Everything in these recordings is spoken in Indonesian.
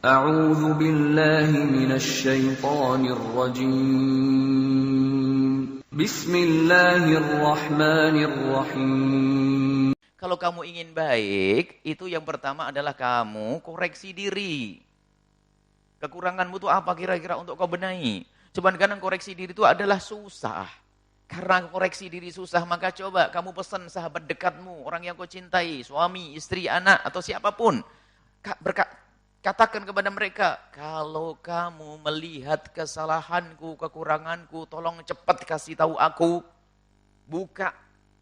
أعوذ بالله من الشيطان الرجيم بسم الله الرحمن الرحيم. Kalau kamu ingin baik, itu yang pertama adalah kamu koreksi diri. Kekuranganmu itu apa kira-kira untuk kau benahi? Cuman kadang koreksi diri itu adalah susah. Karena koreksi diri susah, maka coba kamu pesan sahabat dekatmu, orang yang kau cintai, suami, istri, anak, atau siapapun. Katakan kepada mereka, kalau kamu melihat kesalahanku, kekuranganku, tolong cepat kasih tahu aku. Buka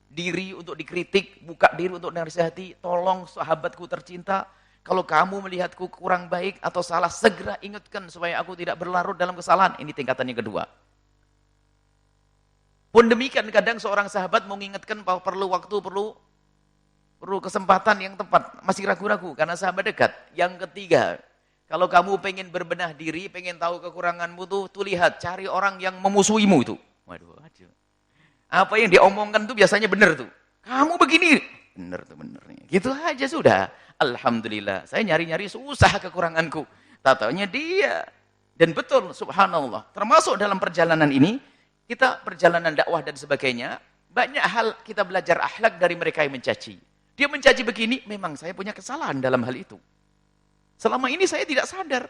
diri untuk dikritik, buka diri untuk dinasihati. Tolong sahabatku tercinta, kalau kamu melihatku kurang baik atau salah, segera ingatkan supaya aku tidak berlarut dalam kesalahan. Ini tingkatan yang kedua. Pun demikian, kadang seorang sahabat mengingatkan bahwa perlu waktu, perlu kesempatan yang tepat. Masih ragu-ragu karena sahabat dekat. Yang ketiga, kalau kamu pengen berbenah diri, pengen tahu kekuranganmu tuh lihat, cari orang yang memusuhimu itu. Waduh. Apa yang diomongkan tuh biasanya benar tuh. Kamu begini. Benar tuh, benar. Gitu aja sudah. Alhamdulillah. Saya nyari-nyari susah kekuranganku. Tatanya dia. Dan betul, subhanallah. Termasuk dalam perjalanan ini, kita perjalanan dakwah dan sebagainya, banyak hal kita belajar akhlak dari mereka yang mencaci. Dia mencaci begini, memang saya punya kesalahan dalam hal itu. Selama ini saya tidak sadar.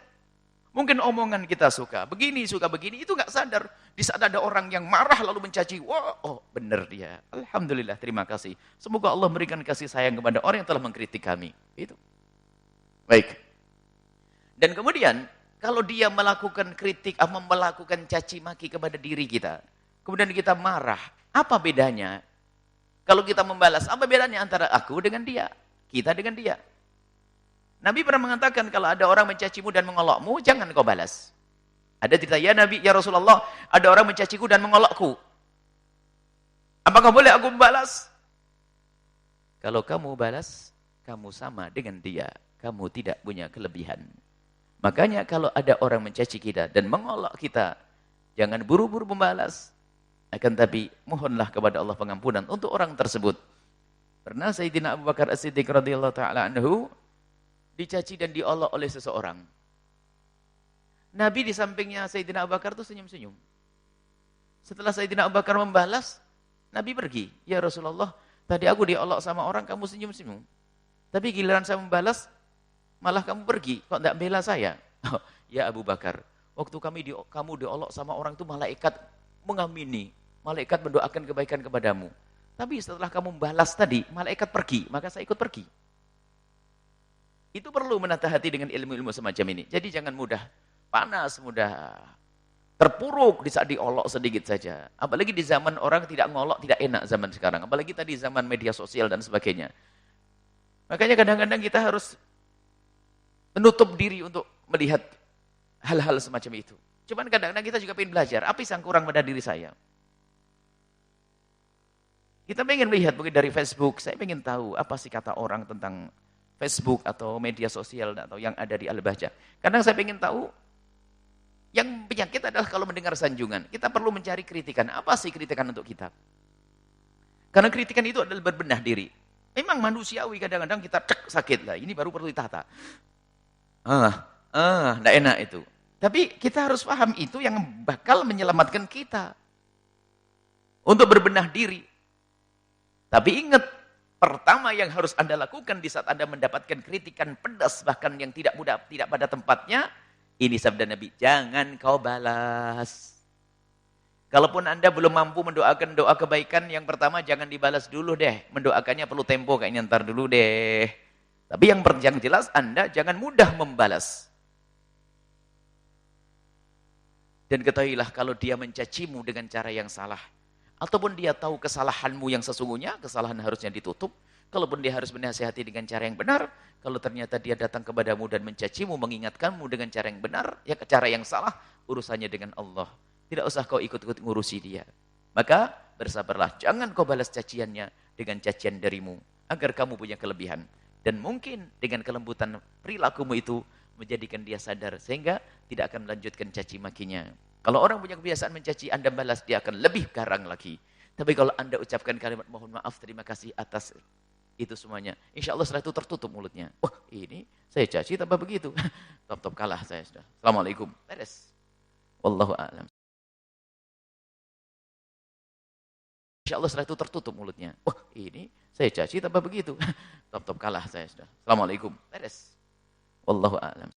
Mungkin omongan kita suka begini, itu nggak sadar. Di saat ada orang yang marah lalu mencaci, wah, oh benar dia. Alhamdulillah, terima kasih. Semoga Allah memberikan kasih sayang kepada orang yang telah mengkritik kami. Itu. Baik. Dan kemudian, kalau dia melakukan kritik, atau melakukan caci maki kepada diri kita, kemudian kita marah, apa bedanya? Kalau kita membalas, apa bedanya antara aku dengan dia? Kita dengan dia. Nabi pernah mengatakan, kalau ada orang mencacimu dan mengolokmu, jangan kau balas. Ada cerita, ya Nabi, ya Rasulullah, ada orang mencaciku dan mengolokku. Apakah boleh aku membalas? Kalau kamu balas, kamu sama dengan dia. Kamu tidak punya kelebihan. Makanya kalau ada orang mencaci kita dan mengolok kita, jangan buru-buru membalas. Akan tapi, mohonlah kepada Allah pengampunan untuk orang tersebut. Pernah Sayyidina Abu Bakar As-Siddiq radhiyallahu ta'ala anhu, dicaci dan diolok oleh seseorang. Nabi di sampingnya Sayyidina Abu Bakar itu senyum-senyum. Setelah Sayyidina Abu Bakar membalas, Nabi pergi. Ya Rasulullah, tadi aku diolok sama orang, kamu senyum-senyum. Tapi giliran saya membalas, malah kamu pergi. Kok tidak bela saya? Oh, ya Abu Bakar, waktu kamu diolok sama orang itu malaikat mengamini. Malaikat mendoakan kebaikan kepadamu. Tapi setelah kamu membalas tadi, malaikat pergi. Maka saya ikut pergi. Itu perlu menata hati dengan ilmu-ilmu semacam ini. Jadi jangan mudah panas, mudah terpuruk di saat diolok sedikit saja. Apalagi di zaman orang tidak ngolok, tidak enak zaman sekarang. Apalagi tadi zaman media sosial dan sebagainya. Makanya kadang-kadang kita harus menutup diri untuk melihat hal-hal semacam itu. Cuman kadang-kadang kita juga ingin belajar, apa yang kurang pada diri saya? Kita pengen melihat mungkin dari Facebook, saya pengen tahu apa sih kata orang tentang Facebook atau media sosial atau yang ada di Al-Bahjah. Kadang saya ingin tahu, yang penyakit adalah kalau mendengar sanjungan. Kita perlu mencari kritikan. Apa sih kritikan untuk kita? Karena kritikan itu adalah berbenah diri. Memang manusiawi kadang-kadang kita cek sakit lah. Ini baru perlu ditata. Enggak enak itu. Tapi kita harus paham itu yang bakal menyelamatkan kita. Untuk berbenah diri. Tapi ingat, pertama yang harus Anda lakukan di saat Anda mendapatkan kritikan pedas, bahkan yang tidak pada tempatnya, ini sabda Nabi, jangan kau balas. Kalaupun Anda belum mampu mendoakan doa kebaikan, yang pertama jangan dibalas dulu deh. Mendoakannya perlu tempo, kayaknya ntar dulu deh. Tapi yang jelas Anda jangan mudah membalas. Dan ketahuilah kalau dia mencacimu dengan cara yang salah, ataupun dia tahu kesalahanmu yang sesungguhnya, kesalahan harusnya ditutup. Kalaupun dia harus menasihati dengan cara yang benar, kalau ternyata dia datang kepadamu dan mencacimu, mengingatkanmu dengan cara yang benar, ya cara yang salah, urusannya dengan Allah. Tidak usah kau ikut-ikut ngurusi dia. Maka bersabarlah, jangan kau balas caciannya dengan cacian darimu, agar kamu punya kelebihan. Dan mungkin dengan kelembutan perilakumu itu, menjadikan dia sadar, sehingga tidak akan melanjutkan caci makinya. Kalau orang punya kebiasaan mencaci, Anda balas, dia akan lebih garang lagi. Tapi kalau Anda ucapkan kalimat mohon maaf, terima kasih atas Itu semuanya. Insya Allah setelah itu tertutup mulutnya. Wah, ini saya caci tambah begitu. Top-top kalah saya sudah. Assalamualaikum. Beres. Wallahu a'lam. Insya Allah setelah itu tertutup mulutnya. Wah, ini saya caci tambah begitu. Top-top kalah saya sudah. Assalamualaikum. Beres. Wallahu a'lam.